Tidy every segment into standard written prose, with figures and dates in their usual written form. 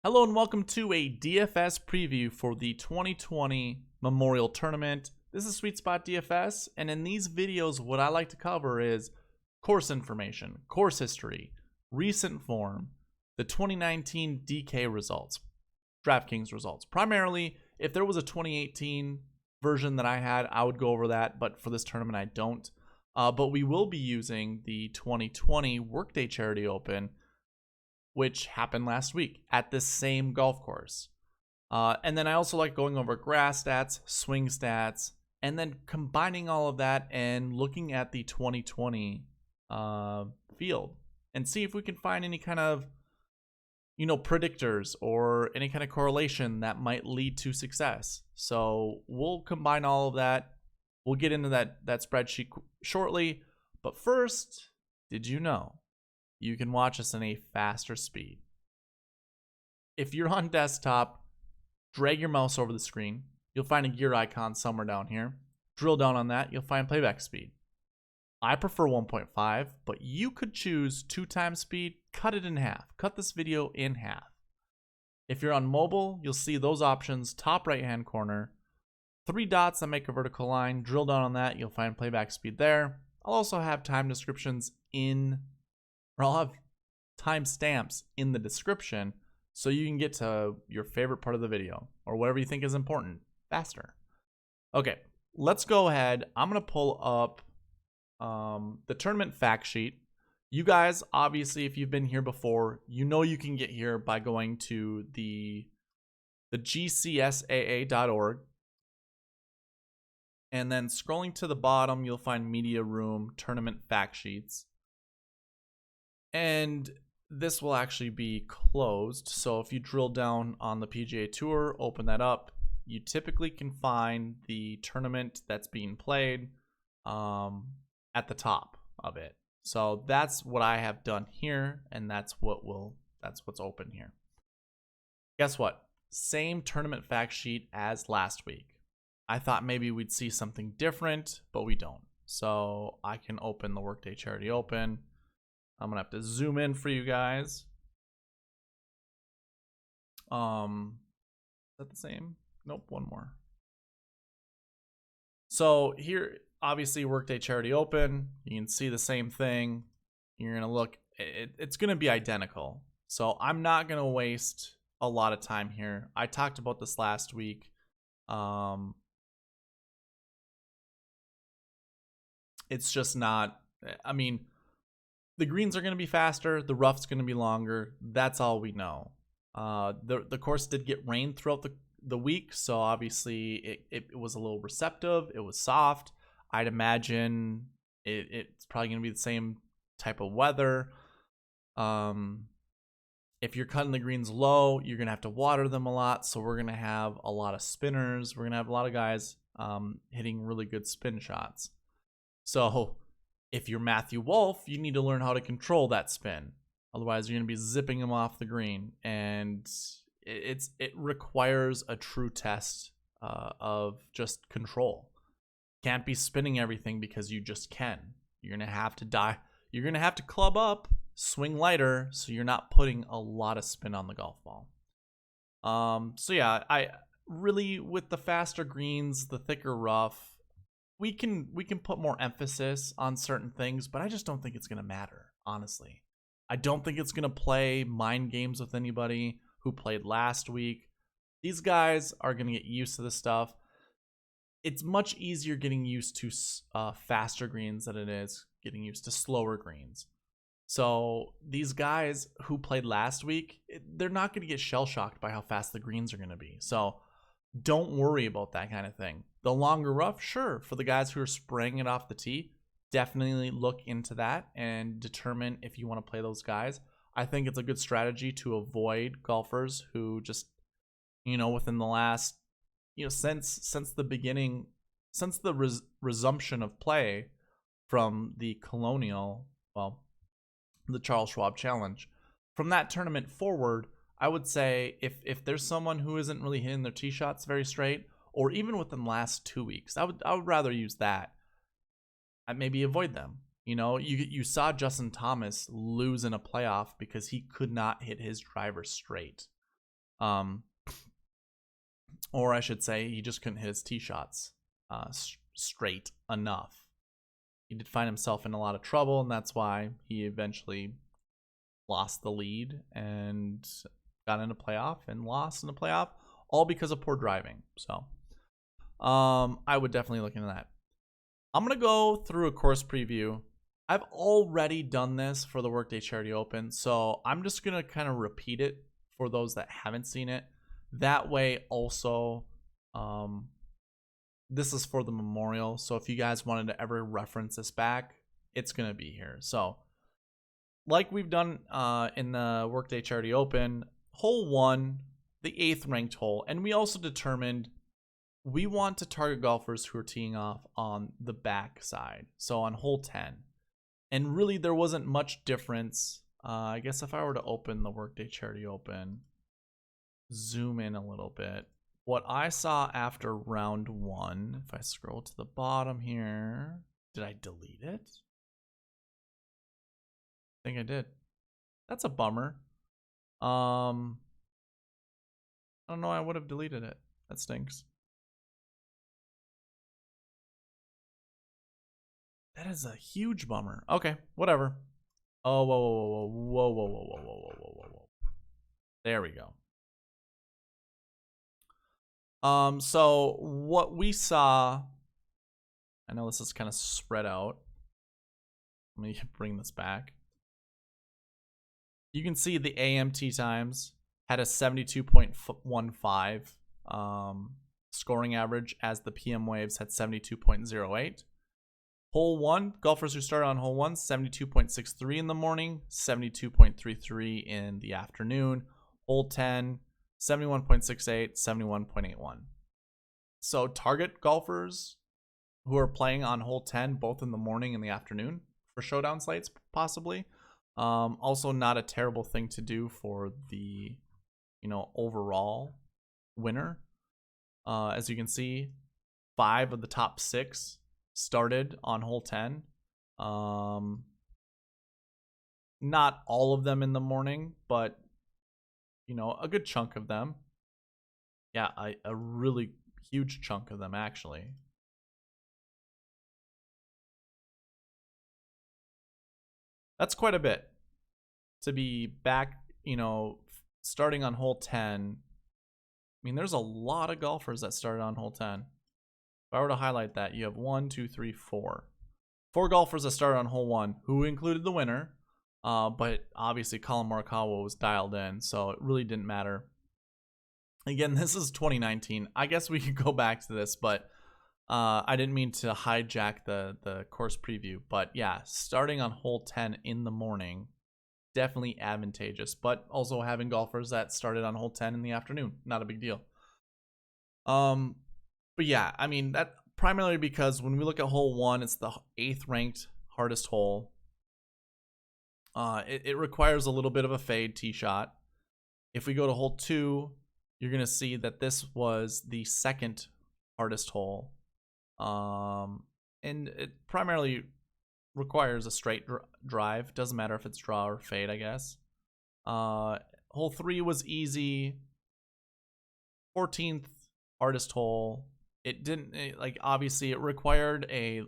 Hello and welcome to a DFS preview for the 2020 Memorial Tournament. This is SweetSpotDFS, and in these videos what I like to cover is course information, course history, recent form, the 2019 DK results, DraftKings results. Primarily, if there was a 2018 version that I had, I would go over that, but for this tournament I don't. But we will be using the 2020 Workday Charity Open, which happened last week at this same golf course. And then I also like going over grass stats, swing stats, and then combining all of that and looking at the 2020 field and see if we can find any kind of, predictors or any kind of correlation that might lead to success. So we'll combine all of that. We'll get into that spreadsheet shortly. But first, did you know you can watch us in a faster speed? If you're on desktop, drag your mouse over the screen. You'll find a gear icon somewhere down here. Drill down on that. You'll find playback speed. I prefer 1.5, but you could choose 2 times speed. Cut it in half. Cut this video in half. If you're on mobile, you'll see those options, top right-hand corner. 3 dots that make a vertical line. Drill down on that. You'll find playback speed there. I'll also have time descriptions I'll have timestamps in the description so you can get to your favorite part of the video or whatever you think is important faster. Okay, let's go ahead. I'm going to pull up the tournament fact sheet. You guys, obviously, if you've been here before, you know you can get here by going to the gcsaa.org. And then scrolling to the bottom, you'll find Media Room Tournament Fact Sheets. And this will actually be closed. So if you drill down on the PGA Tour, open that up, you typically can find the tournament that's being played at the top of it. So that's what I have done here, and that's what's open here. Guess what? Same tournament fact sheet as last week. I thought maybe we'd see something different, but we don't. So I can open the Workday Charity Open. I'm gonna have to zoom in for you guys. Is that the same? Nope, one more. So here, obviously, Workday Charity Open. You can see the same thing. You're gonna look. It's gonna be identical. So I'm not gonna waste a lot of time here. I talked about this last week. It's just not. I mean, the greens are going to be faster. The rough's going to be longer. That's all we know. The course did get rain throughout the week, so obviously it was a little receptive. It was soft. I'd imagine it's probably going to be the same type of weather. If you're cutting the greens low, you're going to have to water them a lot, so we're going to have a lot of spinners. We're going to have a lot of guys hitting really good spin shots. So if you're Matthew Wolff, you need to learn how to control that spin. Otherwise, you're going to be zipping them off the green. And it requires a true test of just control. Can't be spinning everything because you just can. You're going to have to die. You're going to have to club up, swing lighter, so you're not putting a lot of spin on the golf ball. So yeah, I really, with the faster greens, the thicker rough, we can put more emphasis on certain things, but I just don't think it's going to matter, honestly. I don't think it's going to play mind games with anybody who played last week. These guys are going to get used to this stuff. It's much easier getting used to faster greens than it is getting used to slower greens. So these guys who played last week, they're not going to get shell-shocked by how fast the greens are going to be. So don't worry about that kind of thing. The longer rough, sure, for the guys who are spraying it off the tee, definitely look into that and determine if you want to play those guys. I think it's a good strategy to avoid golfers who just, within the last, since the beginning, since the resumption of play from the the Charles Schwab Challenge, from that tournament forward, I would say if there's someone who isn't really hitting their tee shots very straight, or even within the last 2 weeks, I would rather use that. I'd maybe avoid them. You saw Justin Thomas lose in a playoff because he could not hit his driver straight. Or I should say, he just couldn't hit his tee shots straight enough. He did find himself in a lot of trouble, and that's why he eventually lost the lead and got into playoff and lost in the playoff, all because of poor driving. So I would definitely look into that. I'm going to go through a course preview. I've already done this for the Workday Charity Open, so I'm just going to kind of repeat it for those that haven't seen it. That way also, this is for the memorial, so if you guys wanted to ever reference this back, it's going to be here. So like we've done in the Workday Charity Open, hole 1, the 8th ranked hole, and we also determined we want to target golfers who are teeing off on the back side, so on hole 10. And really there wasn't much difference. I guess if I were to open the Workday Charity Open, zoom in a little bit, what I saw after round 1, if I scroll to the bottom here, did I delete it? I think I did. That's a bummer. I don't know, I would have deleted it. That stinks. That is a huge bummer. Okay, whatever. Oh, whoa, whoa, whoa, whoa, whoa, whoa, whoa, whoa, whoa, whoa, whoa. There we go. So what we saw, I know this is kind of spread out. Let me bring this back. You can see the AM tee times had a 72.15 scoring average, as the PM waves had 72.08. Hole 1, golfers who started on hole 1, 72.63 in the morning, 72.33 in the afternoon. Hole 10, 71.68, 71.81. So target golfers who are playing on hole 10 both in the morning and the afternoon for showdown slates, possibly. Also not a terrible thing to do for the, overall winner. As you can see, 5 of the top 6 started on hole 10. Not all of them in the morning, but a good chunk of them. Yeah, a really huge chunk of them, actually. That's quite a bit to be back, starting on hole 10. I mean, there's a lot of golfers that started on hole 10. If I were to highlight that, you have 1, 2, 3, 4. 4 golfers that started on hole 1, who included the winner. But obviously Colin Morikawa was dialed in, so it really didn't matter. Again, this is 2019. I guess we could go back to this, but I didn't mean to hijack the course preview. But yeah, starting on hole 10 in the morning, definitely advantageous. But also having golfers that started on hole 10 in the afternoon, not a big deal. But yeah, I mean, that primarily because when we look at hole 1, it's the 8th ranked hardest hole. It requires a little bit of a fade tee shot. If we go to hole 2, you're going to see that this was the 2nd hardest hole. And it primarily requires a straight drive. Doesn't matter if it's draw or fade, I guess. Hole 3 was easy. 14th hardest hole. Obviously it required a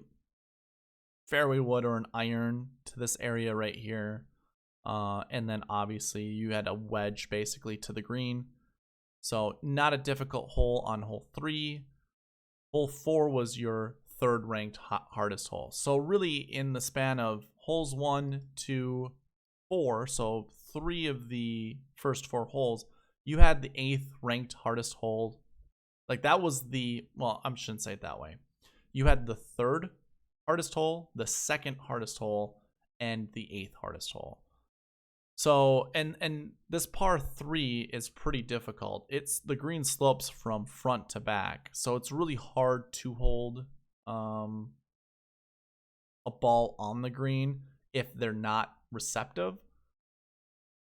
fairway wood or an iron to this area right here. And then obviously you had a wedge basically to the green. So not a difficult hole on hole 3. Hole 4 was your 3rd ranked hardest hole. So really in the span of holes 1, 2, 4, so 3 of the first 4 holes, you had the 8th ranked hardest hole. Like that was I shouldn't say it that way. You had the 3rd hardest hole, the 2nd hardest hole, and the 8th hardest hole. So, and this par 3 is pretty difficult. It's the green slopes from front to back. So it's really hard to hold a ball on the green if they're not receptive.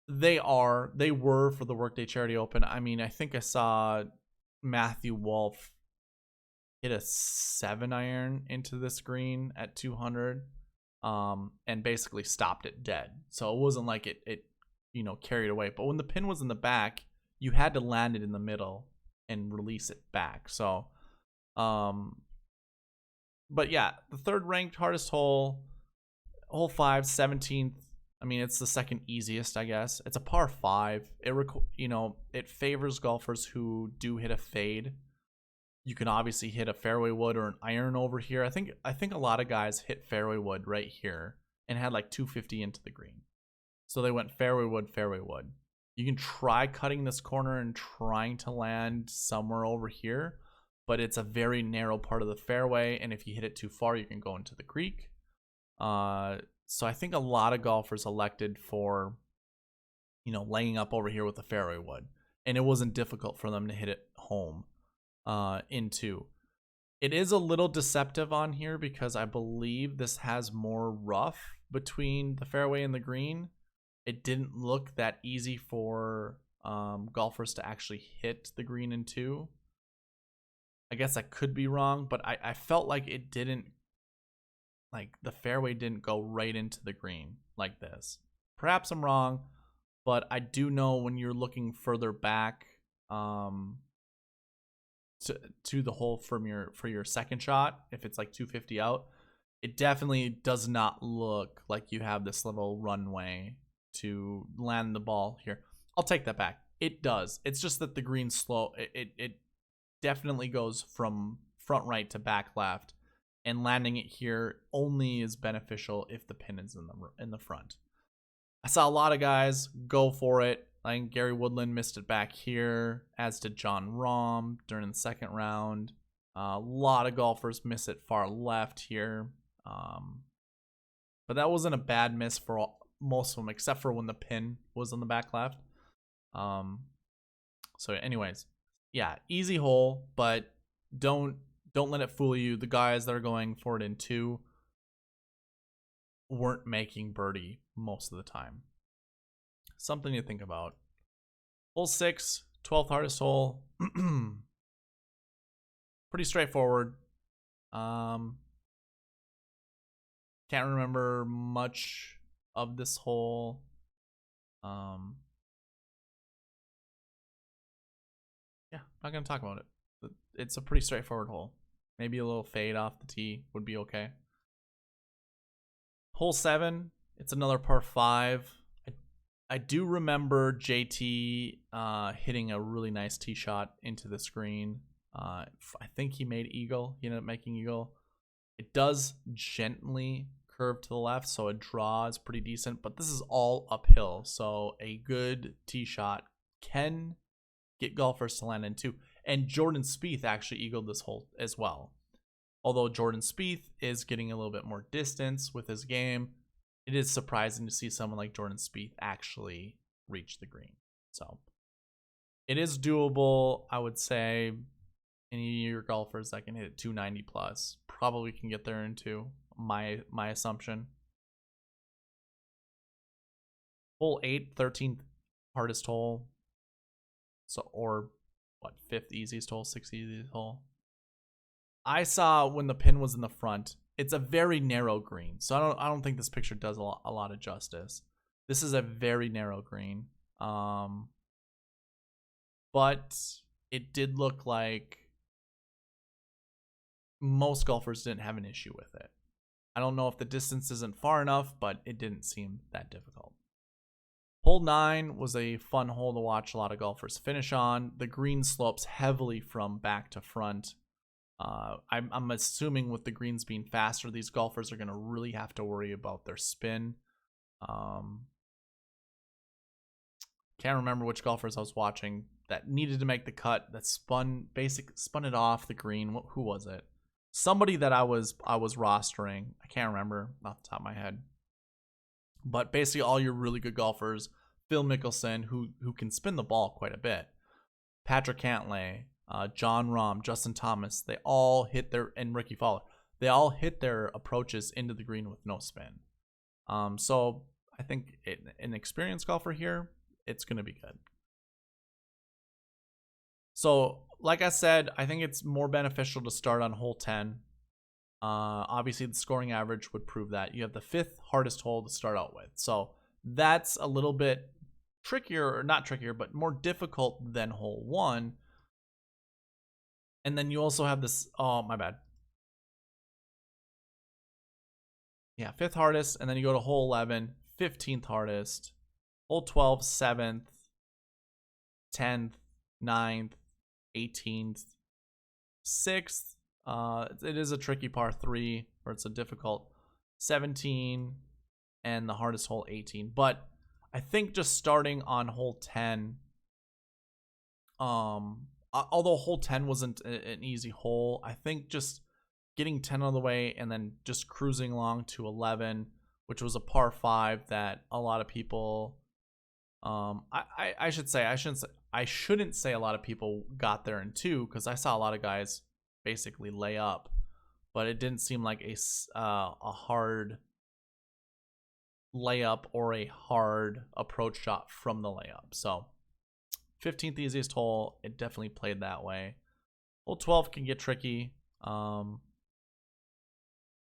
They were for the Workday Charity Open. I mean, I think I saw Matthew Wolff hit a 7-iron into this green at 200. And basically stopped it dead. So it wasn't like it carried away. But when the pin was in the back, you had to land it in the middle and release it back. So, but yeah, the third ranked hardest hole, hole 5, 17th. I mean, it's the second easiest, I guess. It's a par 5. It favors golfers who do hit a fade. You can obviously hit a fairway wood or an iron over here. I think a lot of guys hit fairway wood right here and had like 250 into the green. So they went fairway wood, fairway wood. You can try cutting this corner and trying to land somewhere over here, but it's a very narrow part of the fairway, and if you hit it too far, you can go into the creek. So I think a lot of golfers elected for, laying up over here with the fairway wood, and it wasn't difficult for them to hit it home into. It is a little deceptive on here because I believe this has more rough between the fairway and the green. It didn't look that easy for golfers to actually hit the green in 2. I guess I could be wrong, but I felt like it didn't, like the fairway didn't go right into the green like this. Perhaps I'm wrong, but I do know when you're looking further back to the hole for your second shot, if it's like 250 out, it definitely does not look like you have this little runway to land the ball here. I'll take that back. It does. It's just that the green's slow. It definitely goes from front right to back left, and landing it here only is beneficial if the pin is in the front. I saw a lot of guys go for it. I think Gary Woodland missed it back here, as did John Rahm during the second round. A lot of golfers miss it far left here. But that wasn't a bad miss for most of them, except for when the pin was on the back left. So anyways, yeah, easy hole, but don't let it fool you. The guys that are going for it in 2 weren't making birdie most of the time. Something to think about. Hole 6, 12th hardest hole. Pretty straightforward. Can't remember much of this hole. Yeah, not gonna talk about it. It's a pretty straightforward hole. Maybe a little fade off the tee would be okay. Hole 7, it's another par 5. I do remember JT hitting a really nice tee shot into the screen. I think he made eagle. He ended up making eagle. It does gently curve to the left, so a draw is pretty decent, but this is all uphill, so a good tee shot can get golfers to land in 2. And Jordan Spieth actually eagled this hole as well. Although Jordan Spieth is getting a little bit more distance with his game, it is surprising to see someone like Jordan Spieth actually reach the green. So it is doable. I would say any of your golfers that can hit 290 plus probably can get there in 2. My assumption. Hole 8, 13th hardest hole. So, or what, 5th easiest hole, 6th easiest hole. I saw when the pin was in the front, it's a very narrow green. So I don't think this picture does a lot of justice. This is a very narrow green. But it did look like most golfers didn't have an issue with it. I don't know if the distance isn't far enough, but it didn't seem that difficult. Hole 9 was a fun hole to watch a lot of golfers finish on. The green slopes heavily from back to front. I'm assuming with the greens being faster, these golfers are going to really have to worry about their spin. Can't remember which golfers I was watching that needed to make the cut, that spun it off the green. Who was it? Somebody that I was rostering. I can't remember off the top of my head. But basically all your really good golfers, Phil Mickelson, who can spin the ball quite a bit, Patrick Cantlay, John Rahm, Justin Thomas, they all hit and Ricky Fowler, they all hit their approaches into the green with no spin. So I think an experienced golfer here, it's going to be good. So like I said, I think it's more beneficial to start on hole 10. Obviously the scoring average would prove that. You have the 5th hardest hole to start out with. So that's a little bit trickier, or not trickier, but more difficult than hole 1. And then you also have this, oh, my bad. Yeah, 5th hardest, and then you go to hole 11, 15th hardest, hole 12, 7th, 10th, 9th, 18th, 6th. It is a tricky par 3, or it's a difficult 17, and the hardest hole 18. But I think just starting on hole 10, although hole 10 wasn't an easy hole, I think just getting 10 out of the way and then just cruising along to 11, which was a par 5 that a lot of people, I shouldn't say a lot of people got there in 2, because I saw a lot of guys basically lay up, but it didn't seem like a hard layup or a hard approach shot from the layup. So 15th easiest hole, it definitely played that way. Hole 12 can get tricky.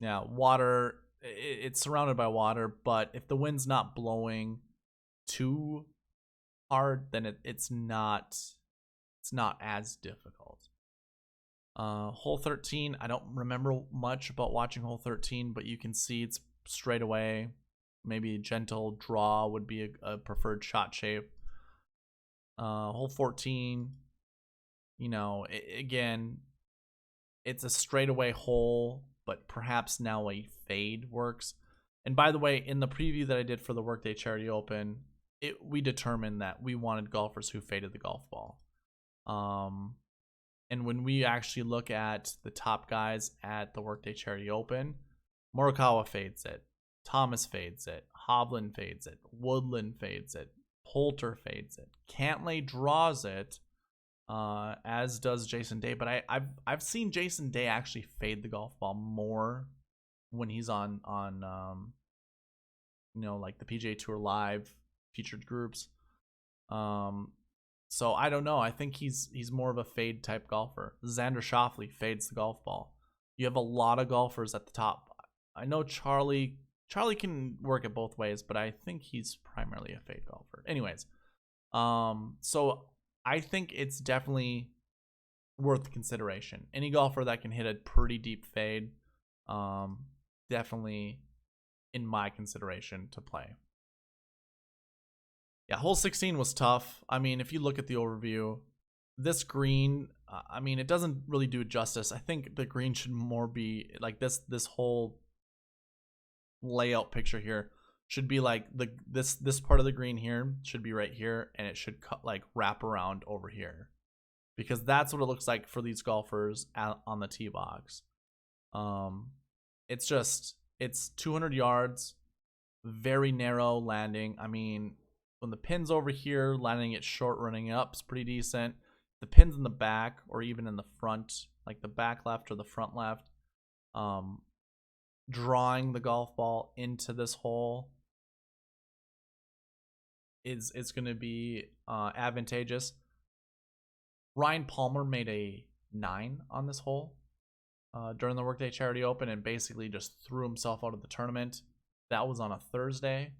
Yeah, water, it's surrounded by water, but if the wind's not blowing too hard, then it's not as difficult. Hole 13, I don't remember much about watching hole 13, but you can see it's straight away. Maybe a gentle draw would be a preferred shot shape. Hole 14, you know, again, it's a straightaway hole, but perhaps now a fade works. And by the way, in the preview that I did for the Workday Charity Open, we determined that we wanted golfers who faded the golf ball. And when we actually look at the top guys at the Workday Charity Open, Morikawa fades it, Thomas fades it, Hovland fades it, Woodland fades it, Poulter fades it, Cantlay draws it, as does Jason Day. But I've seen Jason Day actually fade the golf ball more when he's on you know, like the PGA Tour Live featured groups. So I don't know. I think he's more of a fade type golfer. Xander Schauffele fades the golf ball. You have a lot of golfers at the top. I know Charlie can work it both ways, but I think he's primarily a fade golfer. Anyways, so I think it's definitely worth consideration. Any golfer that can hit a pretty deep fade, definitely in my consideration to play. Yeah, hole 16 was tough. I mean, if you look at the overview, this green, I mean, it doesn't really do it justice. I think the green should more be like this whole layout picture here should be like this part of the green here should be right here, and it should like wrap around over here, because that's what it looks like for these golfers on the tee box. It's 200 yards, very narrow landing. I mean, when the pin's over here, landing it short, running up is pretty decent. The pin's in the back or even in the front, like the back left or the front left, drawing the golf ball into this hole is going to be advantageous. Ryan Palmer made a 9 on this hole during the Workday Charity Open and basically just threw himself out of the tournament. That was on a Thursday.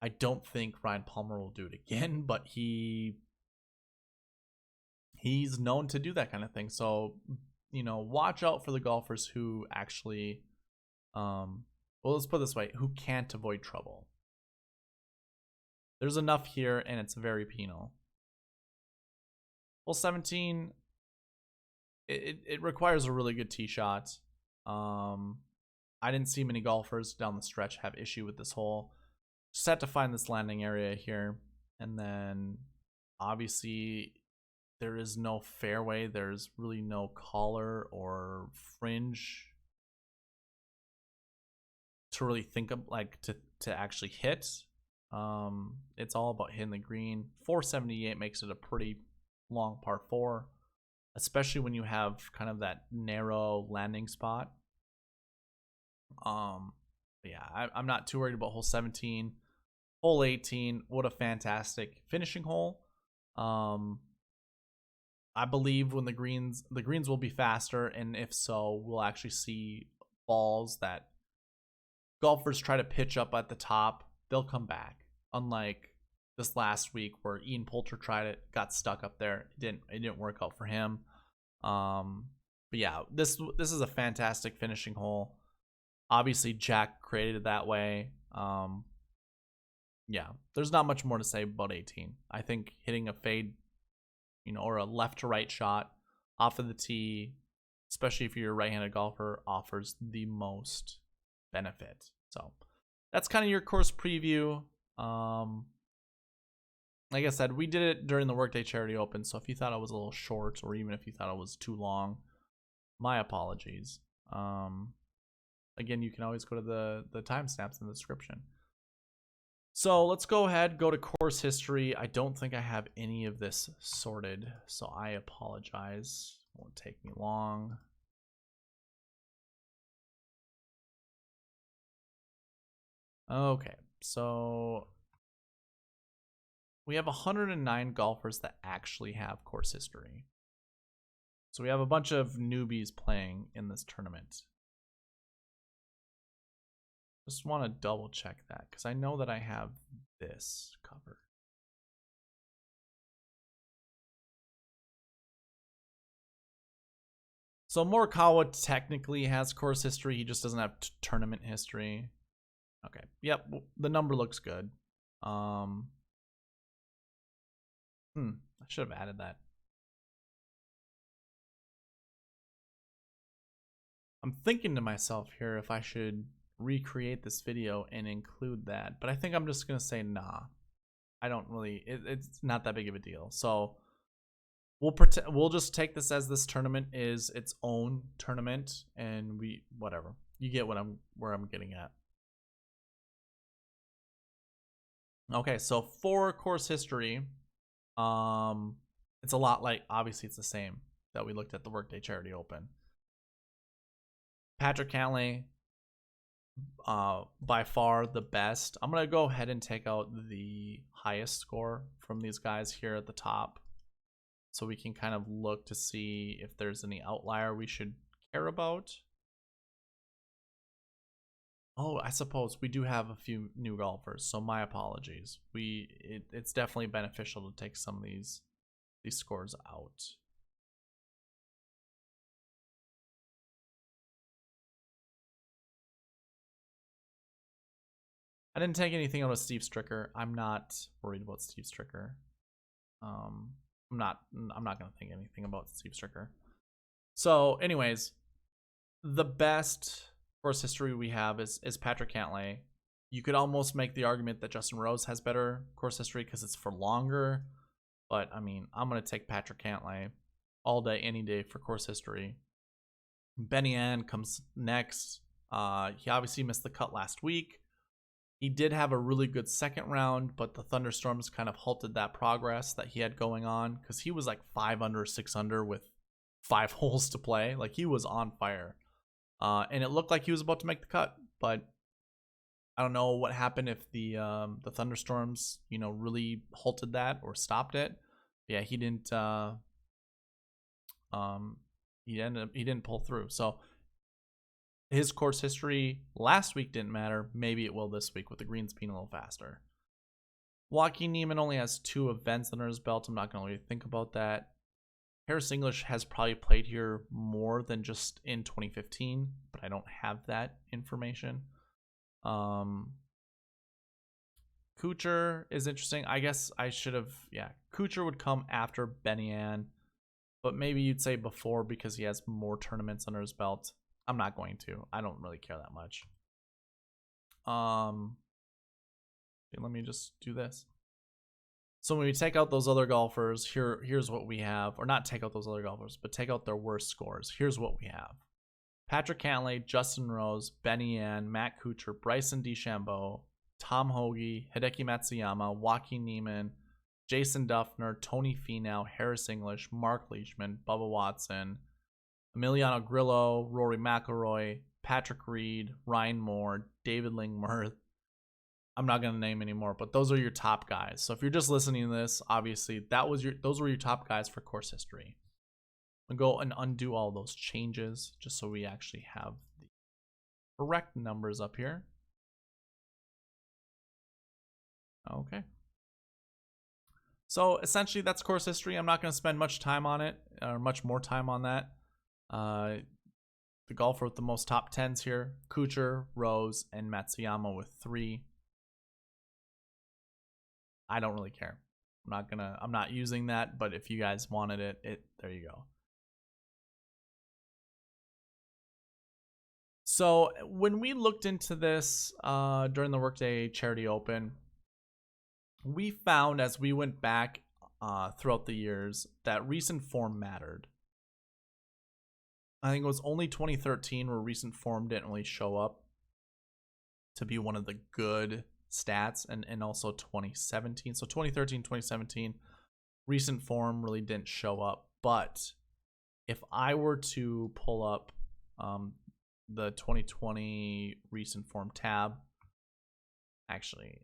I don't think Ryan Palmer will do it again, but he's known to do that kind of thing. So, you know, watch out for the golfers who actually, well, let's put it this way, who can't avoid trouble. There's enough here, and it's very penal. Hole 17, it requires a really good tee shot. I didn't see many golfers down the stretch have issue with this hole. Just had to find this landing area here, and then obviously there is no fairway. There's really no collar or fringe to really think of, like to actually hit. It's all about hitting the green. 478 makes it a pretty long par 4, especially when you have kind of that narrow landing spot. Yeah, I'm not too worried about hole 17. Hole 18, what a fantastic finishing hole. I believe when the greens will be faster, and if so, we'll actually see balls that golfers try to pitch up at the top. They'll come back. Unlike this last week where Ian Poulter tried it, got stuck up there. It didn't work out for him. But yeah, this is a fantastic finishing hole. Obviously, Jack created it that way. Yeah, there's not much more to say about 18. I think hitting a fade, or a left to right shot off of the tee, especially if you're a right-handed golfer, offers the most benefit. So that's kind of your course preview. Like I said, we did it during the Workday Charity Open, so if you thought it was a little short, or even if you thought it was too long, my apologies. Again, you can always go to the timestamps in the description. So let's go ahead, go to course history. I don't think I have any of this sorted, so I apologize. It won't take me long. Okay, so we have 109 golfers that actually have course history. So we have a bunch of newbies playing in this tournament. Just want to double check that because I know that I have this covered. So Morikawa technically has course history. He just doesn't have tournament history. Okay. Yep. The number looks good. I should have added that. I'm thinking to myself here if I should recreate this video and include that, but I think I'm just gonna say nah. I don't really. It's not that big of a deal. So we'll just take this as this tournament is its own tournament, and whatever. You get where I'm getting at. Okay, so for course history, it's a lot like, obviously it's the same that we looked at the Workday Charity Open. Patrick Cantlay, by far the best. I'm gonna go ahead and take out the highest score from these guys here at the top, so we can kind of look to see if there's any outlier we should care about. Oh, I suppose we do have a few new golfers, so my apologies. It's definitely beneficial to take some of these scores out. I didn't take anything out of Steve Stricker. I'm not worried about Steve Stricker. I'm not gonna think anything about Steve Stricker. So, anyways, the best course history we have is Patrick Cantlay. You could almost make the argument that Justin Rose has better course history because it's for longer. But I mean, I'm gonna take Patrick Cantlay all day, any day for course history. Benny Ann comes next. He obviously missed the cut last week. He did have a really good second round, but the thunderstorms kind of halted that progress that he had going on because he was like 5 under, 6 under with 5 holes to play. Like, he was on fire. And it looked like he was about to make the cut, but I don't know what happened if the thunderstorms, really halted that or stopped it. Yeah, he didn't. He didn't pull through. So his course history last week didn't matter. Maybe it will this week with the greens being a little faster. Joaquin Niemann only has 2 events under his belt. I'm not going to really think about that. Harris English has probably played here more than just in 2015, but I don't have that information. Kuchar is interesting. I guess I should have, Kuchar would come after Benny Ann, but maybe you'd say before because he has more tournaments under his belt. I'm not going to. I don't really care that much. Okay, let me just do this. So when we take out those other golfers, here's what we have. Or not take out those other golfers, but take out their worst scores. Here's what we have. Patrick Cantlay, Justin Rose, Benny Ann, Matt Kuchar, Bryson DeChambeau, Tom Hoagie, Hideki Matsuyama, Joaquin Niemann, Jason Duffner, Tony Finau, Harris English, Mark Leishman, Bubba Watson, Emiliano Grillo, Rory McIlroy, Patrick Reed, Ryan Moore, David Lingmerth. I'm not going to name anymore, but those are your top guys. So if you're just listening to this, obviously those were your top guys for course history. I'll go and undo all those changes just so we actually have the correct numbers up here. Okay. So essentially, that's course history. I'm not going to spend much time on it, or much more time on that. The golfer with the most top 10s here, Kuchar, Rose, and Matsuyama with 3. I don't really care. I'm not using that, but if you guys wanted it, there you go. So when we looked into this during the Workday Charity Open, we found as we went back throughout the years that recent form mattered. I think it was only 2013 where recent form didn't really show up to be one of the good stats, and also 2017. So 2013, 2017, recent form really didn't show up. But if I were to pull up the 2020 recent form tab, actually,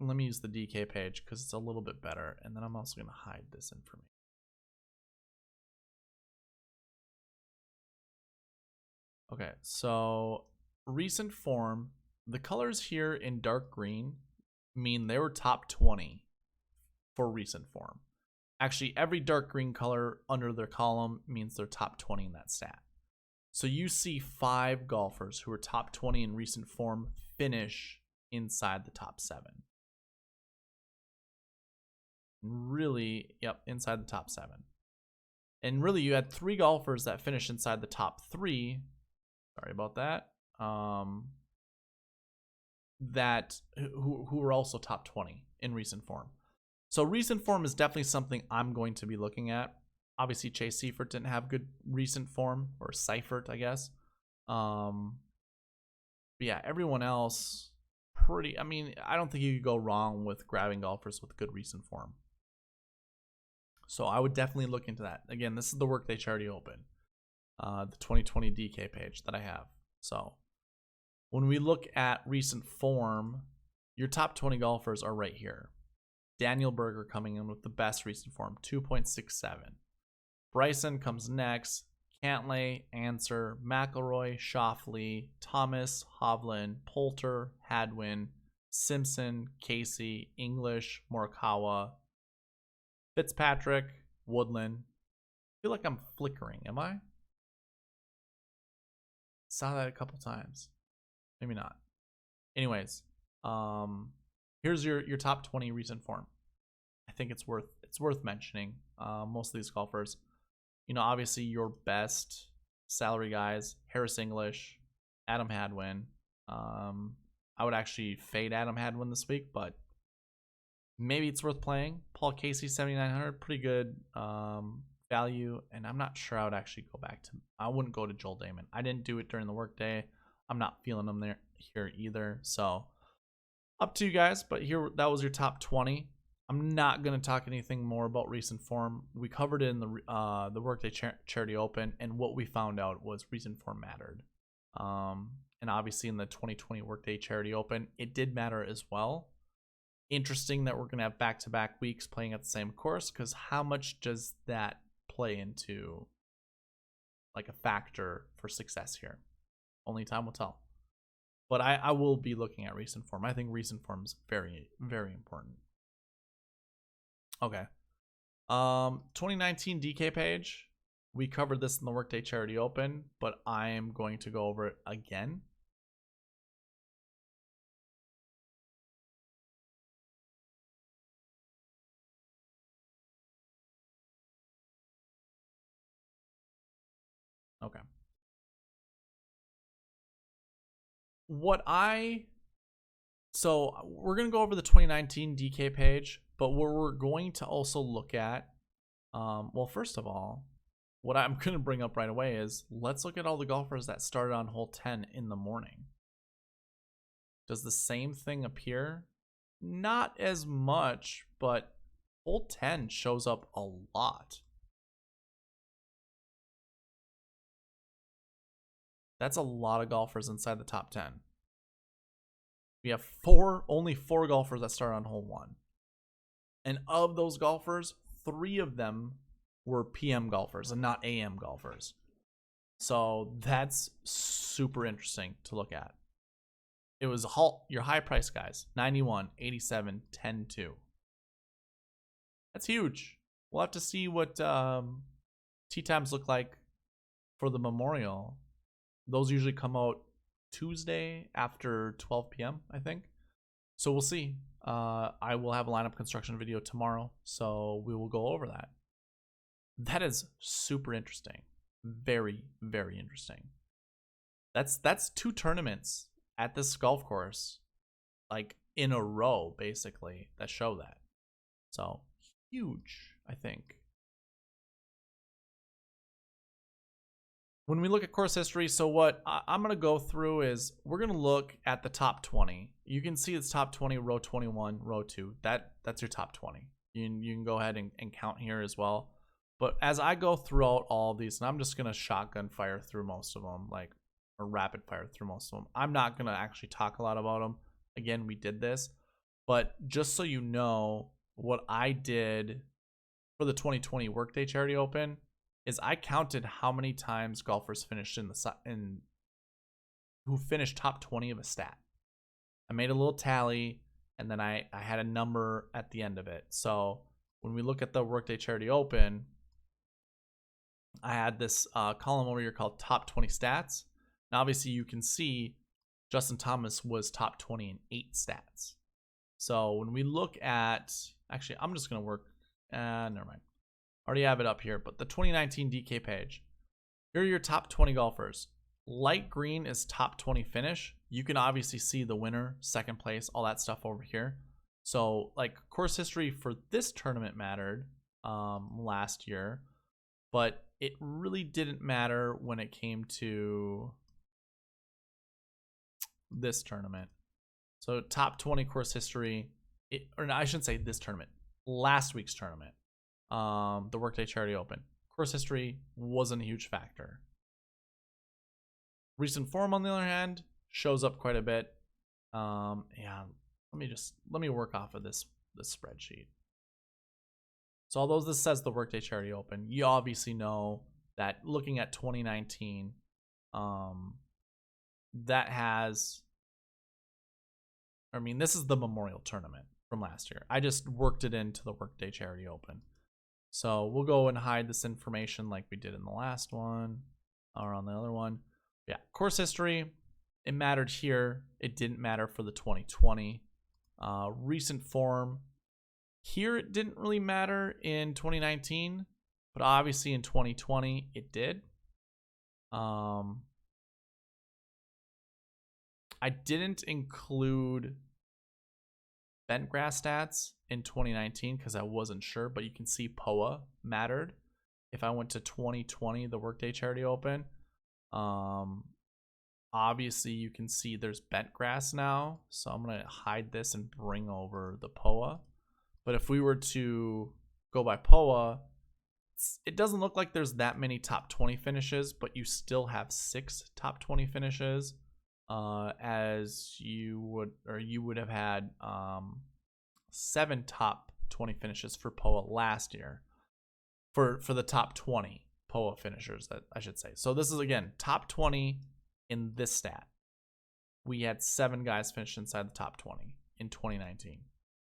let me use the DK page because it's a little bit better, and then I'm also going to hide this information. Okay, so recent form, the colors here in dark green mean they were top 20 for recent form. Actually, every dark green color under their column means they're top 20 in that stat. So you see 5 golfers who are top 20 in recent form finish inside the top 7. Really, yep, inside the top 7. And really, you had 3 golfers that finished inside the top 3. Sorry about that. Who were also top 20 in recent form. So recent form is definitely something I'm going to be looking at. Obviously, Chase Seifert didn't have good recent form, or Seifert, I guess. But yeah, everyone else pretty. I mean, I don't think you could go wrong with grabbing golfers with good recent form. So I would definitely look into that. Again, this is the Workday Charity Open, the 2020 DK page that I have. So when we look at recent form, your top 20 golfers are right here. Daniel Berger coming in with the best recent form, 2.67. Bryson comes next. Cantlay, Answer, McIlroy, Schauffele, Thomas, Hovland, Poulter, Hadwin, Simpson, Casey, English, Morikawa, Fitzpatrick, Woodland. I feel like I'm flickering, am I? Saw that a couple times. Maybe not. Anyways, here's your top 20 recent form. I think it's worth mentioning. Most of these golfers, obviously your best salary guys: Harris English, Adam Hadwin. I would actually fade Adam Hadwin this week, but maybe it's worth playing. Paul Casey, 7,900, pretty good value, and I'm not sure I would actually go back to. I wouldn't go to Joel Damon. I didn't do it during the workday. I'm not feeling them here either. So up to you guys. But here, that was your top 20. I'm not going to talk anything more about recent form. We covered it in the Workday Charity Open, and what we found out was recent form mattered. And obviously in the 2020 Workday Charity Open, it did matter as well. Interesting that we're going to have back-to-back weeks playing at the same course, because how much does that play into like a factor for success here? Only time will tell. But I will be looking at recent form. I think recent form is very, very important. Okay. 2019 DK page. We covered this in the Workday Charity Open, but I am going to go over it again. Okay. So we're going to go over the 2019 DK page, but what we're going to also look at, well, first of all, what I'm going to bring up right away is let's look at all the golfers that started on hole 10 in the morning. Does the same thing appear? Not as much, but hole 10 shows up a lot. That's a lot of golfers inside the top 10. We have only four golfers that start on hole 1. And of those golfers, 3 of them were PM golfers and not AM golfers. So that's super interesting to look at. It was your high price guys: 91, 87, 10, 2. That's huge. We'll have to see what tee times look like for the Memorial. Those usually come out Tuesday after 12 p.m., I think. So we'll see. I will have a lineup construction video tomorrow, so we will go over that. That is super interesting. Very, very interesting. That's 2 tournaments at this golf course, like in a row, basically, that show that. So huge, I think. When we look at course history, so what I'm going to go through is we're going to look at the top 20. You can see it's top 20, row 21, row 2. That's your top 20. You can go ahead and count here as well. But as I go throughout all of these, and I'm just going to shotgun fire through most of them, like, or rapid fire through most of them. I'm not going to actually talk a lot about them. Again, we did this. But just so you know, what I did for the 2020 Workday Charity Open is I counted how many times golfers finished who finished top 20 of a stat. I made a little tally, and then I had a number at the end of it. So when we look at the Workday Charity Open, I had this column over here called top 20 stats. Now, obviously, you can see Justin Thomas was top 20 in 8 stats. So when we look at, actually, I'm just going to work, never mind. I already have it up here, but the 2019 DK page. Here are your top 20 golfers. Light green is top 20 finish. You can obviously see the winner, second place, all that stuff over here. So, like, course history for this tournament mattered last year, but it really didn't matter when it came to this tournament. So top 20 course history, or no, I shouldn't say this tournament, last week's tournament, the Workday Charity Open. Course history wasn't a huge factor. Recent form, on the other hand, shows up quite a bit. Yeah, let me work off of this spreadsheet. So although this says the Workday Charity Open, you obviously know that looking at 2019, that has, I mean, this is the Memorial Tournament from last year. I just worked it into the Workday Charity Open. So we'll go and hide this information like we did in the last one or on the other one. Yeah, course history, it mattered here. It didn't matter for the 2020. Recent form, here it didn't really matter in 2019, but obviously in 2020 it did. I didn't include bent grass stats in 2019 because I wasn't sure, but you can see POA mattered. If I went to 2020, the Workday Charity Open, obviously you can see there's bent grass now, so I'm going to hide this and bring over the POA. But if we were to go by POA, it doesn't look like there's that many top 20 finishes, but you still have 6 top 20 finishes, as you would have had 7 top 20 finishes for POA last year for the top 20 POA finishers, that I should say. So this is, again, top 20 in this stat. We had 7 guys finish inside the top 20 in 2019.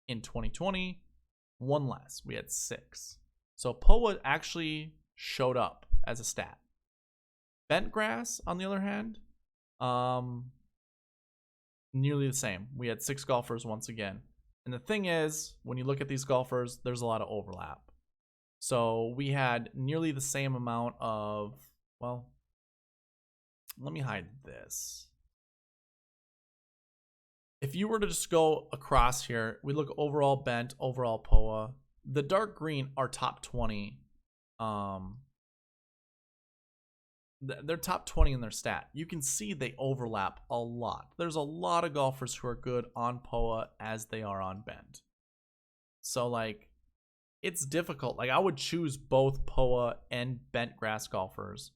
In 2020, 1 less. We had 6. So POA actually showed up as a stat. Bent grass, on the other hand, nearly the same. We had 6 golfers once again. And the thing is, when you look at these golfers, there's a lot of overlap. So we had nearly the same amount of, well, let me hide this. If you were to just go across here, we look overall bent, overall POA. The dark green are top 20. They're top 20 in their stat. You can see they overlap a lot. There's a lot of golfers who are good on POA as they are on bent. So, like, it's difficult. Like, I would choose both POA and bent grass golfers.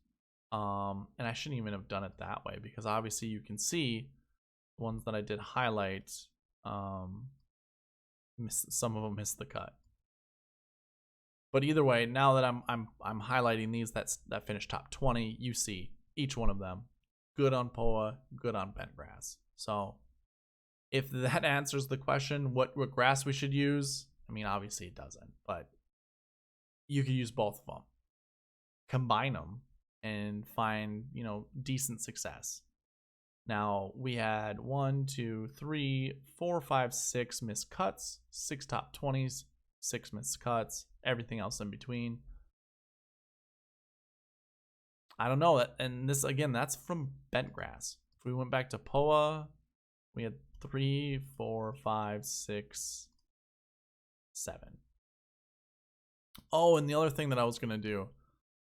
And I shouldn't even have done it that way, because obviously you can see the ones that I did highlight, some of them missed the cut. But either way, now that I'm highlighting these that finished top 20, you see each one of them good on POA, good on bent grass. So if that answers the question, what grass we should use, I mean, obviously it doesn't, but you could use both of them, combine them, and find, you know, decent success. Now we had 1, 2, 3, 4, 5, 6 missed cuts, 6 top 20s, 6 missed cuts, everything else in between. I don't know. And this, again, that's from Bentgrass. If we went back to POA, we had 3, 4, 5, 6, 7. Oh, and the other thing that I was going to do,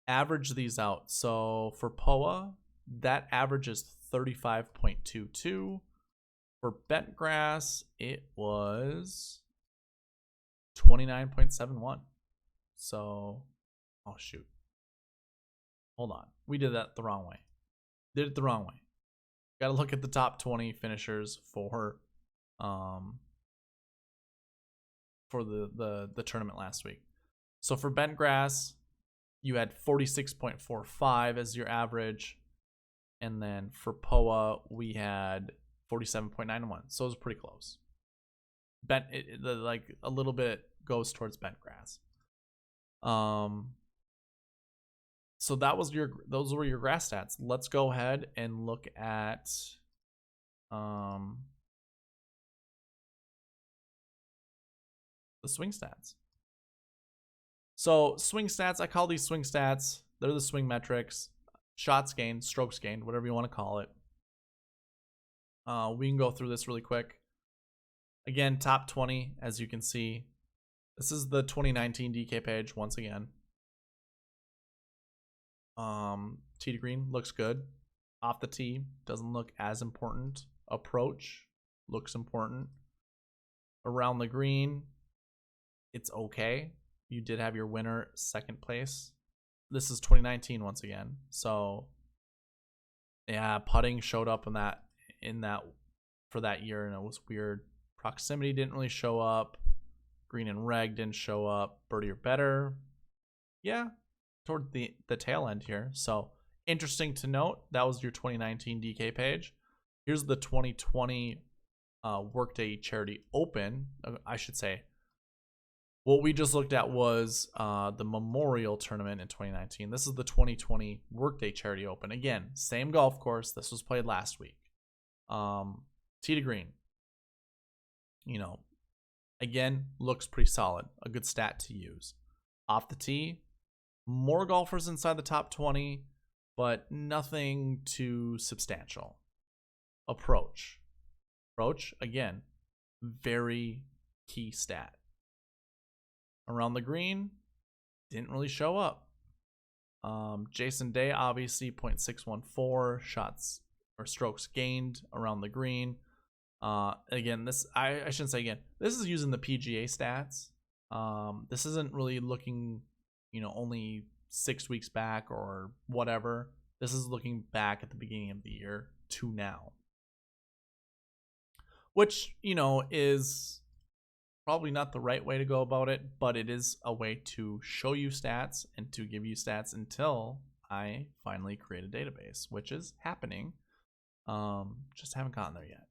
average these out. So for POA, that average is 35.22. For Bentgrass, it was 29.71. So, oh shoot. Hold on. We did that the wrong way. Did it the wrong way. Got to look at the top 20 finishers for the tournament last week. So for Bentgrass, you had 46.45 as your average. And then for POA, we had 47.91. So it was pretty close. Like a little bit goes towards Bentgrass. So those were your grass stats. Let's go ahead and look at the swing stats. So swing stats, I call these swing stats. They're the swing metrics. Shots gained, strokes gained, whatever you want to call it. We can go through this really quick. Again, top 20, as you can see. This is the 2019 DK page once again. Tee to green looks good. Off the tee doesn't look as important. Approach looks important. Around the green, it's okay. You did have your winner second place. This is 2019 once again. So yeah, putting showed up in that for that year, and it was weird. Proximity didn't really show up. Green and reg didn't show up. Birdie or better. Yeah, toward the tail end here. So interesting to note, that was your 2019 DK page. Here's the 2020 Workday Charity Open. I should say, what we just looked at was the Memorial Tournament in 2019. This is the 2020 Workday Charity Open. Again, same golf course. This was played last week. Tee to green. You know, again, looks pretty solid. A good stat to use. Off the tee, more golfers inside the top 20, but nothing too substantial. Approach, again, very key stat. Around the green, didn't really show up. Jason Day, obviously, 0.614 shots or strokes gained around the green. Again, this I shouldn't say again. This is using the PGA stats. This isn't really looking, you know, only 6 weeks back or whatever. This is looking back at the beginning of the year to now, which, you know, is probably not the right way to go about it, but it is a way to show you stats and to give you stats until I finally create a database, which is happening. Just haven't gotten there yet.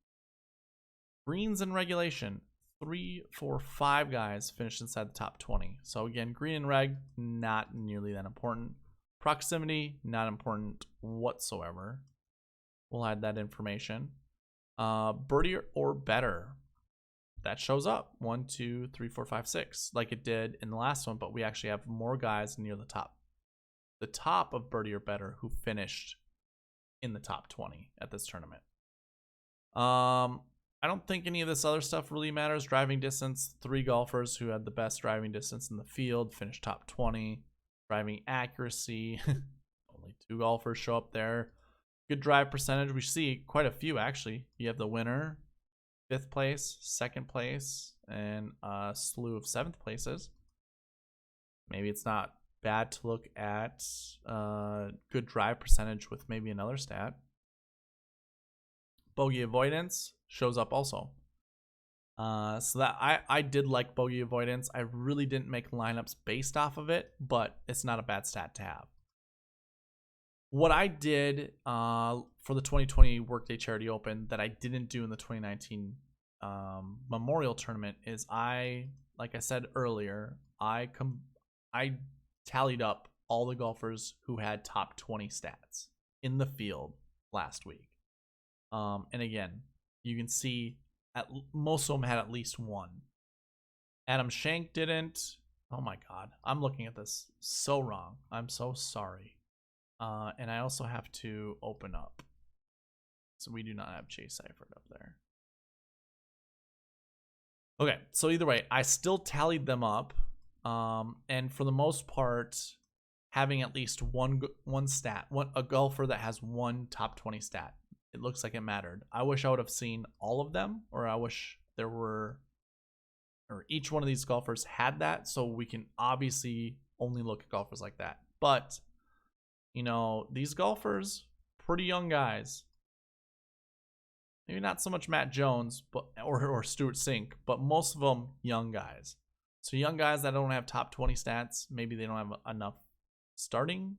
Greens in regulation, 3, 4, 5 guys finished inside the top 20. So again, green and reg, not nearly that important. Proximity, not important whatsoever. We'll add that information. Birdie or better, that shows up 1, 2, 3, 4, 5, 6, like it did in the last one, but we actually have more guys near the top of birdie or better who finished in the top 20 at this tournament. I don't think any of this other stuff really matters. Driving distance, 3 golfers who had the best driving distance in the field finished top 20. Driving accuracy, only 2 golfers show up there. Good drive percentage, we see quite a few actually. You have the winner, 5th place, 2nd place, and a slew of 7th places. Maybe it's not bad to look at good drive percentage with maybe another stat. Bogey avoidance shows up also. So that I did like bogey avoidance. I really didn't make lineups based off of it, but it's not a bad stat to have. What I did for the 2020 Workday Charity Open that I didn't do in the 2019 Memorial Tournament is like I said earlier, I I tallied up all the golfers who had top 20 stats in the field last week. And again, you can see most of them had at least one. Adam Schenk didn't. Oh my God. I'm looking at this so wrong. I'm so sorry. And I also have to open up. So we do not have Chase Seifert up there. Okay, so either way, I still tallied them up. And for the most part, having at least one stat, a golfer that has one top 20 stat, it looks like it mattered. I wish I would have seen all of them, or I wish there were, or each one of these golfers had that, so we can obviously only look at golfers like that. But, you know, these golfers, pretty young guys. Maybe not so much Matt Jones, but or Stuart Sink, but most of them young guys. So young guys that don't have top 20 stats, maybe they don't have enough starting.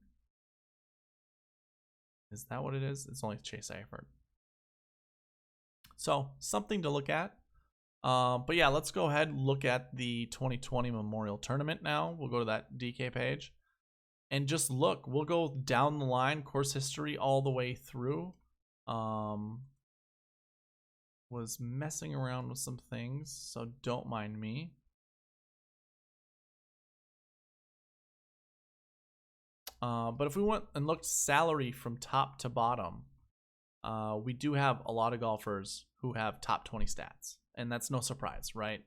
Is that what it is? It's only Chase Seifert. So something to look at. But yeah, let's go ahead and look at the 2020 Memorial Tournament now. We'll go to that DK page and just look. We'll go down the line, course history all the way through. Was messing around with some things, so don't mind me. But if we went and looked salary from top to bottom, we do have a lot of golfers who have top 20 stats, and that's no surprise, right?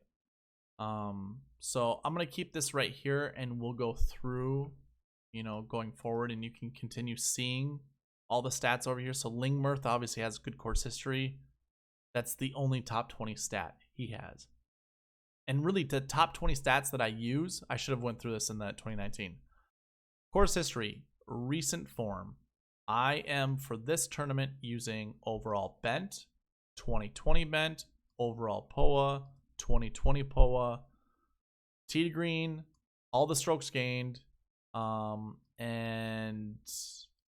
So I'm gonna keep this right here, and we'll go through, you know, going forward, and you can continue seeing all the stats over here. So Lingmerth obviously has good course history. That's the only top 20 stat he has. And really, the top 20 stats that I use, I should have went through this in that 2019. Course history, recent form. I am, for this tournament, using overall bent, 2020 bent, overall POA, 2020 POA, tee to green, all the strokes gained, and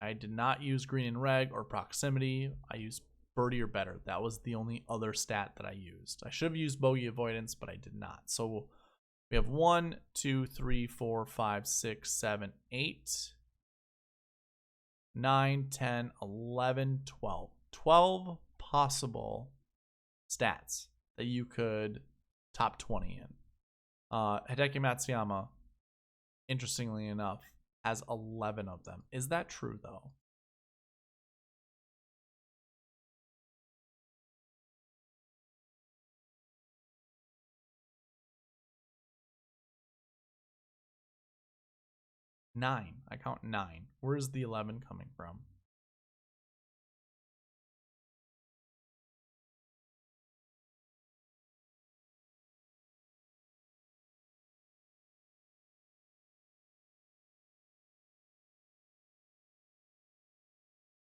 I did not use green and reg or proximity. I used birdie or better. That was the only other stat that I used. I should have used bogey avoidance, but I did not. So we have 1, 2, 3, 4, 5, 6, 7, 8, 9, 10, 11, 12. 12 possible stats that you could top 20 in. Hideki Matsuyama, interestingly enough, has 11 of them. Is that true, though? Nine. I count 9. Where's the 11 coming from?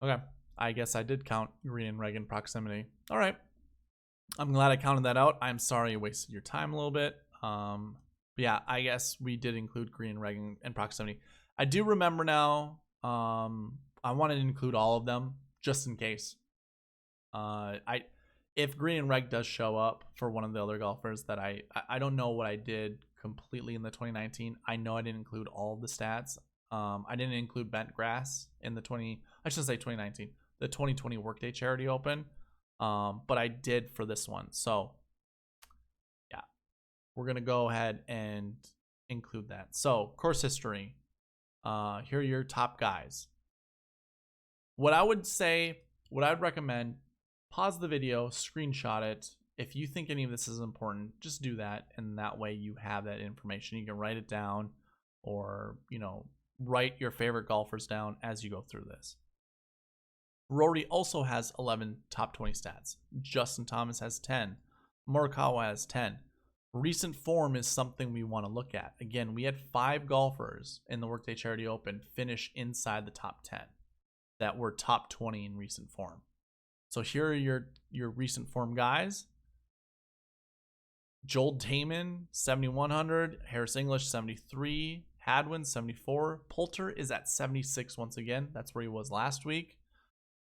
Okay, I guess I did count green and reg in proximity. All right, I'm glad I counted that out. I'm sorry I wasted your time a little bit. But yeah, I guess we did include green and reg in proximity. I do remember now. I wanted to include all of them just in case. If green and reg does show up for one of the other golfers that I don't know what I did completely in the 2019. I know I didn't include all of the stats. I didn't include bent grass in the 2019, the 2020 Workday Charity Open. But I did for this one. So yeah, we're going to go ahead and include that. So course history, here are your top guys. What I would say, what I'd recommend, pause the video, screenshot it. If you think any of this is important, just do that. And that way you have that information. You can write it down, or, you know, write your favorite golfers down as you go through this. Rory also has 11 top 20 stats. Justin Thomas has 10. Morikawa has 10. Recent form is something we want to look at. Again, we had 5 golfers in the Workday Charity Open finish inside the top 10 that were top 20 in recent form. So here are your recent form guys. Joel Tayman, 7,100. Harris English, 73. Hadwin, 74. Poulter is at 76 once again. That's where he was last week.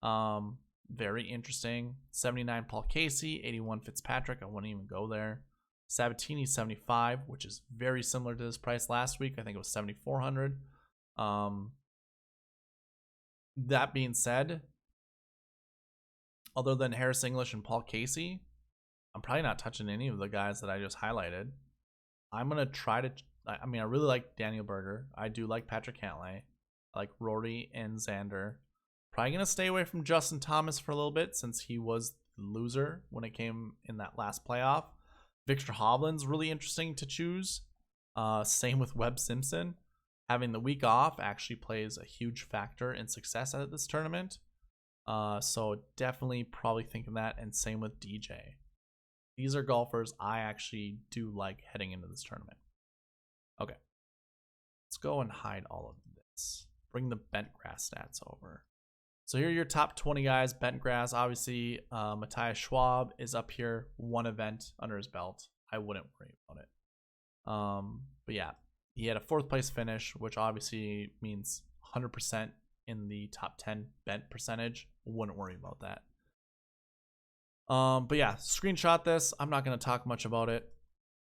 Very interesting. 79 Paul Casey, 81 Fitzpatrick. I wouldn't even go there. Sabatini 75, which is very similar to this price last week. I think it was 7,400. That being said, other than Harris English and Paul Casey, I'm probably not touching any of the guys that I just highlighted. I'm going to try to, I mean, I really like Daniel Berger. I do like Patrick Cantlay. I like Rory and Xander. Probably going to stay away from Justin Thomas for a little bit since he was the loser when it came in that last playoff. Victor Hovland's really interesting to choose. Same with Webb Simpson. Having the week off actually plays a huge factor in success at this tournament. So definitely probably thinking that, and same with DJ. These are golfers I actually do like heading into this tournament. Okay. Let's go and hide all of this. Bring the Bentgrass stats over. So here are your top 20 guys. Bentgrass, obviously, Matthias Schwab is up here. One event under his belt. I wouldn't worry about it. But yeah, he had a 4th place finish, which obviously means 100% in the top 10 bent percentage. Wouldn't worry about that. But yeah, screenshot this. I'm not going to talk much about it.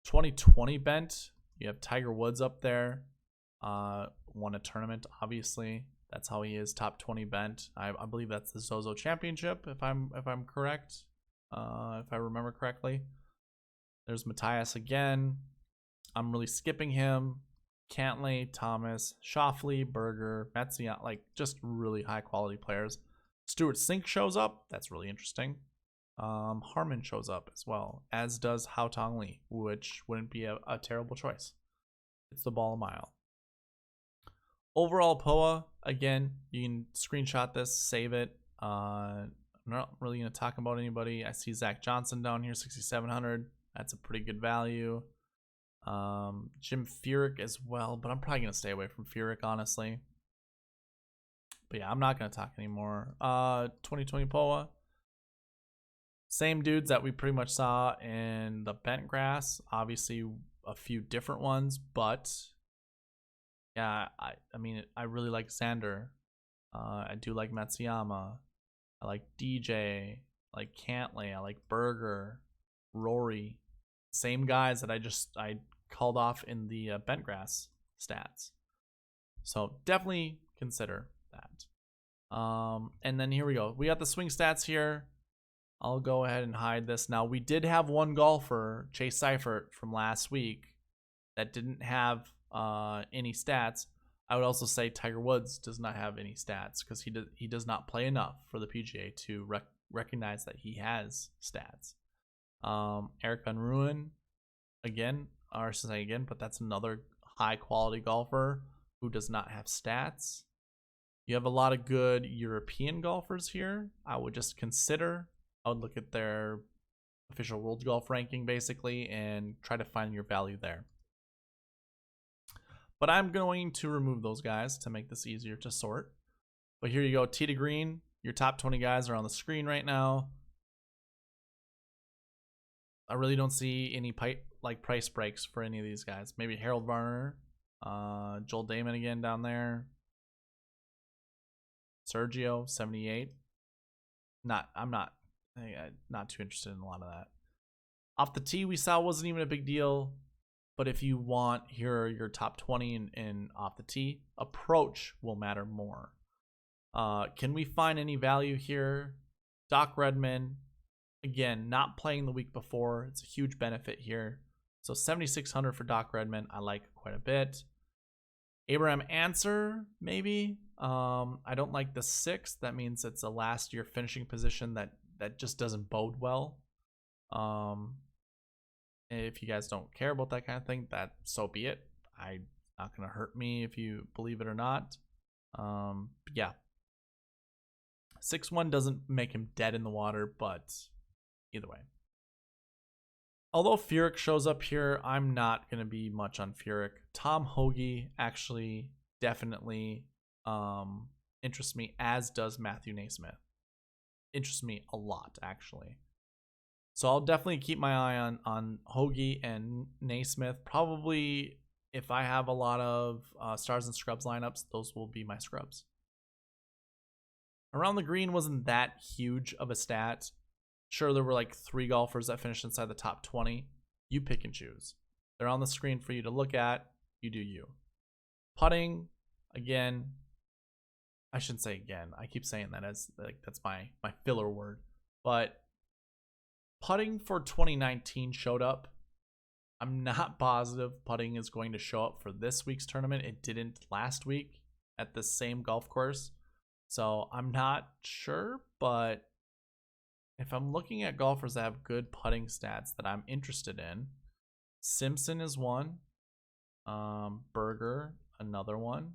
2020 bent. You have Tiger Woods up there. Won a tournament, obviously. That's how he is top 20 bent. I believe that's the Zozo Championship, if I'm correct. If I remember correctly. There's Matthias again. I'm really skipping him. Cantlay, Thomas, Schauffele, Berger, Metzian, like just really high quality players. Stuart Sink shows up. That's really interesting. Harmon shows up as well, as does Hao Tong Lee, which wouldn't be a terrible choice. It's the ball a mile. Overall POA, again, you can screenshot this, save it. I'm not really going to talk about anybody. I see Zach Johnson down here, 6,700. That's a pretty good value. Jim Furyk as well, but I'm probably going to stay away from Furyk, honestly. But yeah, I'm not going to talk anymore. 2020 POA. Same dudes that we pretty much saw in the Bentgrass. Obviously, a few different ones, but yeah, I mean, I really like Xander. I do like Matsuyama. I like DJ. I like Cantlay. I like Berger. Rory. Same guys that I called off in the Bentgrass stats. So definitely consider that. And then here we go. We got the swing stats here. I'll go ahead and hide this. Now, we did have one golfer, Chase Seifert, from last week that didn't have any stats. I would also say Tiger Woods does not have any stats because he does not play enough for the PGA to recognize that he has stats. Eric Van Rooyen, again, but that's another high quality golfer who does not have stats. You have a lot of good European golfers here. I would just consider. I would look at their official World Golf ranking basically and try to find your value there. But I'm going to remove those guys to make this easier to sort. But here you go, tee to green. Your top 20 guys are on the screen right now. I really don't see any price breaks for any of these guys. Maybe Harold Varner, Joel Damon again down there. Sergio, 78. I'm not too interested in a lot of that. Off the tee, we saw wasn't even a big deal. But if you want, here are your top 20 in off the tee. Approach will matter more. Can we find any value here? Doc Redman, again, not playing the week before. It's a huge benefit here. So 7,600 for Doc Redman, I like quite a bit. Abraham Answer, maybe. I don't like the 6th. That means it's a last year finishing position that just doesn't bode well. If you guys don't care about that kind of thing, that so be it. Not gonna hurt me if you believe it or not. Yeah. 6-1 doesn't make him dead in the water, but either way. Although Furyk shows up here, I'm not gonna be much on Furyk. Tom Hoagie actually definitely interests me, as does Matthew Naismith. Interests me a lot, actually. So I'll definitely keep my eye on Hoagie and Naismith. Probably if I have a lot of stars and scrubs lineups, those will be my scrubs. Around the green wasn't that huge of a stat. Sure, there were like 3 golfers that finished inside the top 20. You pick and choose. They're on the screen for you to look at. You do you. Putting, again, I shouldn't say again. I keep saying that as like that's my filler word. But putting for 2019 showed up. I'm not positive putting is going to show up for this week's tournament. It didn't last week at the same golf course. So I'm not sure, but if I'm looking at golfers that have good putting stats that I'm interested in, Simpson is one. Berger, another one.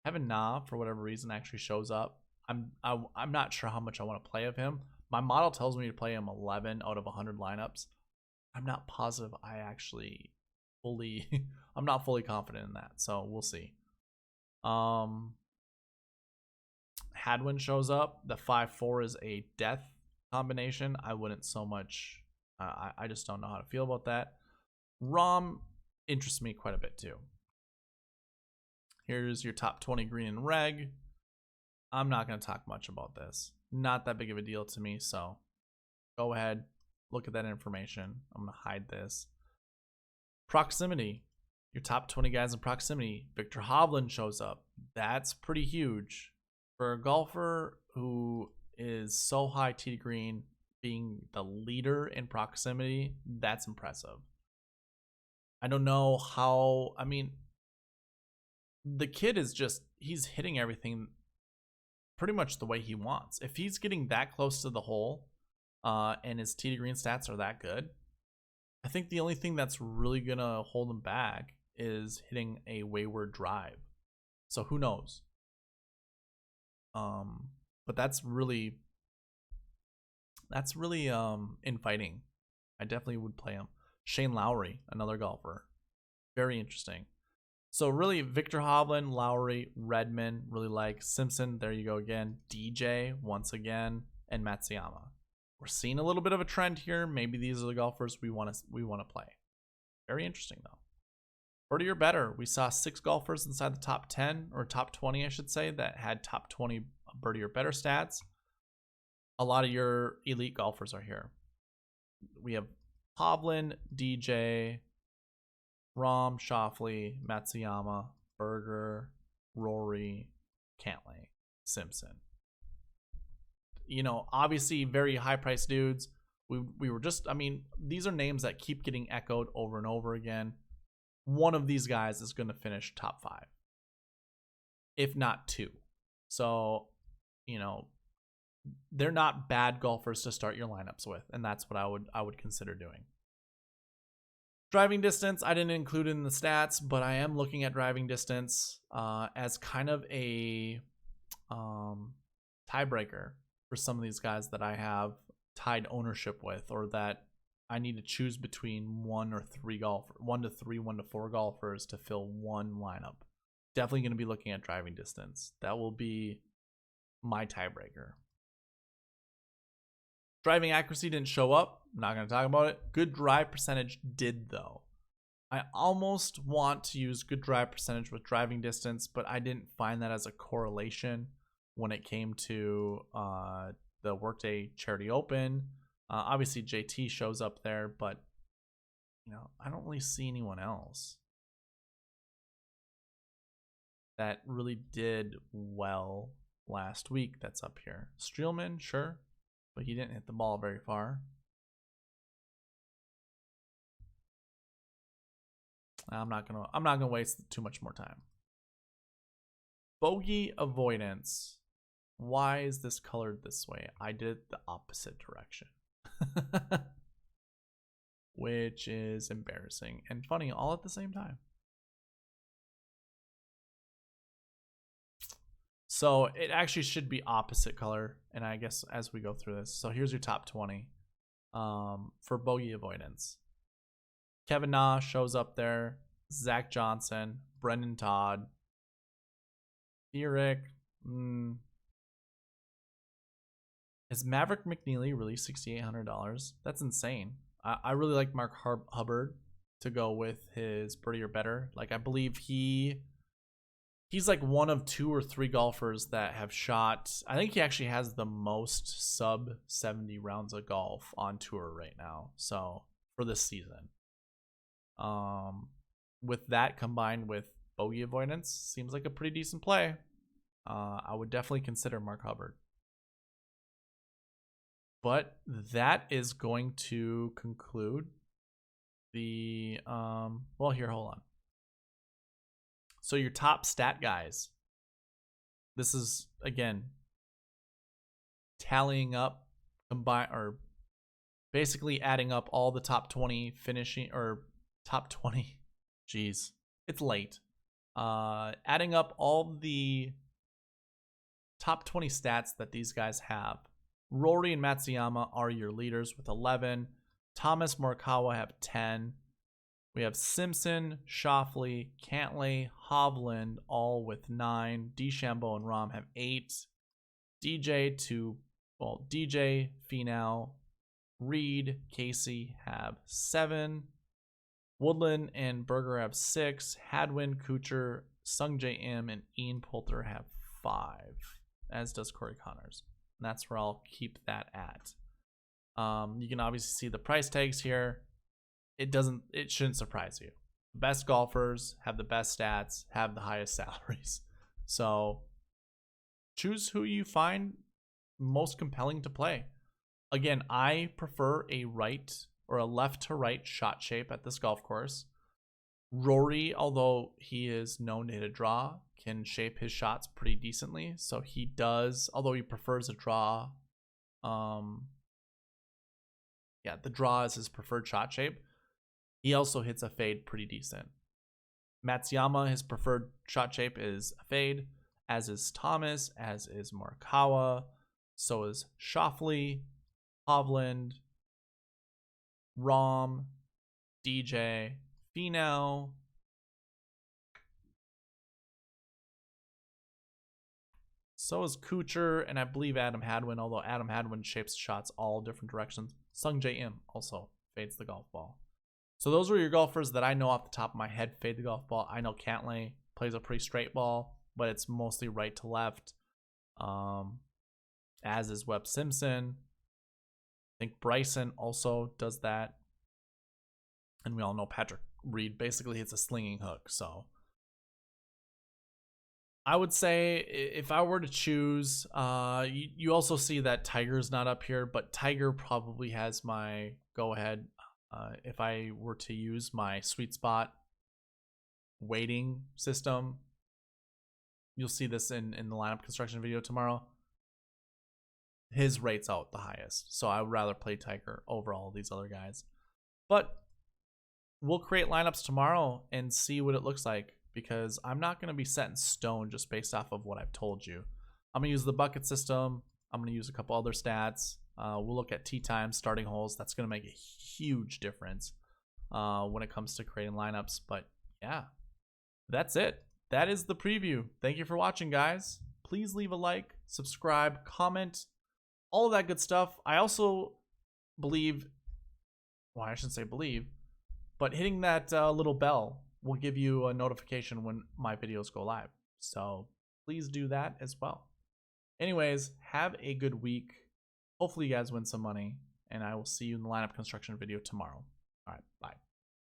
Kevin Na, for whatever reason, actually shows up. I'm not sure how much I want to play of him. My model tells me to play him 11 out of 100 lineups. I'm not positive I actually fully I'm not fully confident in that, so we'll see. Hadwin shows up. The 5-4 is a death combination. I wouldn't so much I just don't know how to feel about that. Rom interests me quite a bit too. Here's your top 20 green and reg. I'm not going to talk much about this. Not that big of a deal to me, so go ahead, look at that information. I'm going to hide this. Proximity. Your top 20 guys in proximity. Victor Hovland shows up. That's pretty huge. For a golfer who is so high tee to green, being the leader in proximity, that's impressive. I don't know how, I mean, the kid is just, he's hitting everything pretty much the way he wants. If he's getting that close to the hole and his tee to green stats are that good, I think the only thing that's really going to hold him back is hitting a wayward drive. So who knows? But that's really infighting. I definitely would play him. Shane Lowry, another golfer. Very interesting. So really, Victor Hovland, Lowry, Redman, really like. Simpson, there you go again. DJ, once again, and Matsuyama. We're seeing a little bit of a trend here. Maybe these are the golfers we want to play. Very interesting, though. Birdie or better. We saw 6 golfers inside the top 10, or top 20, I should say, that had top 20 birdie or better stats. A lot of your elite golfers are here. We have Hovland, DJ, Rahm, Schauffele, Matsuyama, Berger, Rory, Cantlay, Simpson. You know, obviously very high-priced dudes. We were just, I mean, these are names that keep getting echoed over and over again. One of these guys is going to finish top 5, if not 2. So, you know, they're not bad golfers to start your lineups with, and that's what I would consider doing. Driving distance, I didn't include in the stats, but I am looking at driving distance as kind of a tiebreaker for some of these guys that I have tied ownership with, or that I need to choose between 1 to 3 1 to 4 golfers to fill one lineup. Definitely going to be looking at driving distance. That will be my tiebreaker. Driving accuracy didn't show up. I'm not going to talk about it. Good drive percentage did, though. I almost want to use good drive percentage with driving distance, but I didn't find that as a correlation when it came to the Workday Charity Open. Obviously, JT shows up there, but you know, I don't really see anyone else that really did well last week that's up here. Streelman, sure, but he didn't hit the ball very far. I'm not gonna waste too much more time. Bogey avoidance. Why is this colored this way? I did it the opposite direction. Which is embarrassing and funny all at the same time. So it actually should be opposite color, and I guess as we go through this. So here's your top 20 for bogey avoidance. Kevin Na shows up there. Zach Johnson, Brendan Todd, Theoric. Is Maverick McNeely really $6,800? That's insane. I really like Mark Hubbard to go with his birdie or better. Like, I believe he's like one of 2 or 3 golfers that have shot. I think he actually has the most sub 70 rounds of golf on tour right now. So for this season. With that combined with bogey avoidance, seems like a pretty decent play. I would definitely consider Mark Hubbard. But that is going to conclude the well, here, hold on. So your top stat guys. This is again tallying up, basically adding up all the top 20 finishing, or top 20. Jeez, it's late. Adding up all the top 20 stats that these guys have. Rory and Matsuyama are your leaders with 11. Thomas, Morikawa have 10. We have Simpson, Schauffele, Cantlay, Hovland all with 9. DeChambeau and Rahm have 8. DJ, Finau, Reed, Casey have 7. Woodland and Berger have 6. Hadwin, Kuchar, Sungjae Im, and Ian Poulter have 5. As does Corey Connors. And that's where I'll keep that at. You can obviously see the price tags here. It shouldn't surprise you. Best golfers have the best stats, have the highest salaries. So choose who you find most compelling to play. Again, I prefer a right or a left to right shot shape at this golf course. Rory, although he is known to hit a draw, can shape his shots pretty decently. So he does, although he prefers a draw. The draw is his preferred shot shape. He also hits a fade pretty decent. Matsuyama, his preferred shot shape is a fade, as is Thomas, as is Morikawa. So is Schauffele, Hovland, Rahm, DJ, Finau, so is Kuchar, and I believe Adam Hadwin, although Adam Hadwin shapes shots all different directions. Sungjae Im also fades the golf ball. So those were your golfers that I know off the top of my head fade the golf ball. I know Cantlay plays a pretty straight ball, but it's mostly right to left. As is Webb Simpson. I think Bryson also does that. And we all know Patrick Reed basically hits a slinging hook. So I would say if I were to choose, you also see that Tiger's not up here, but Tiger probably has my go ahead. If I were to use my sweet spot weighting system, you'll see this in the lineup construction video tomorrow. His rate's out the highest. So I would rather play Tiger over all these other guys. But we'll create lineups tomorrow and see what it looks like, because I'm not going to be set in stone just based off of what I've told you. I'm going to use the bucket system. I'm going to use a couple other stats. We'll look at tee times, starting holes. That's going to make a huge difference when it comes to creating lineups. But yeah, that's it. That is the preview. Thank you for watching, guys. Please leave a like, subscribe, comment, all of that good stuff. I also believe, well, I shouldn't say believe, but hitting that little bell will give you a notification when my videos go live. So please do that as well. Anyways, have a good week. Hopefully you guys win some money, and I will see you in the lineup construction video tomorrow. All right, bye.